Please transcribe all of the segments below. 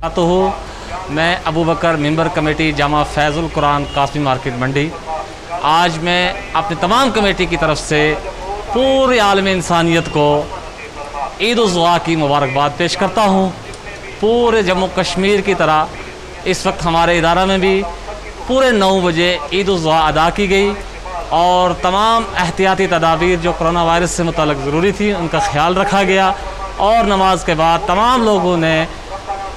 तो हूँ मैं Abu Bakar member committee Jama Faizul Quran Qasmi market Mandi. आज मैं अपनी तमाम कमेटी की तरफ से पूरे आलम इंसानियत को ईद उल ज़ुहा की मुबारकबाद पेश करता हूँ। पूरे जम्मू कश्मीर की तरह इस वक्त हमारे इदारा में भी पूरे 9 बजे ईद उल ज़ुहा अदा की गई और तमाम एहतियाती तदाबीर जो कोरोना वायरस से मुतल्लिक़ ज़रूरी थी उनका ख्याल रखा गया और नमाज के बाद तमाम लोगों ने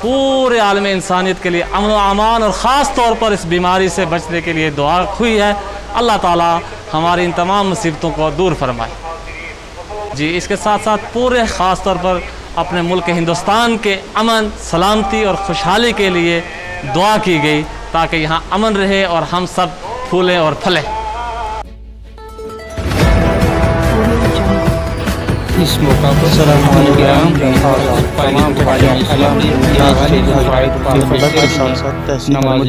पूरे आलम इंसानियत के लिए अमन व अमान और ख़ास तौर पर इस बीमारी से बचने के लिए दुआ हुई है। अल्लाह ताला हमारी इन तमाम मुसीबतों को दूर फरमाए। जी, इसके साथ साथ पूरे ख़ास तौर पर अपने मुल्क हिंदुस्तान के अमन, सलामती और खुशहाली के लिए दुआ की गई ताकि यहाँ अमन रहे और हम सब फूलें और फलें। इस मौका पर तमाम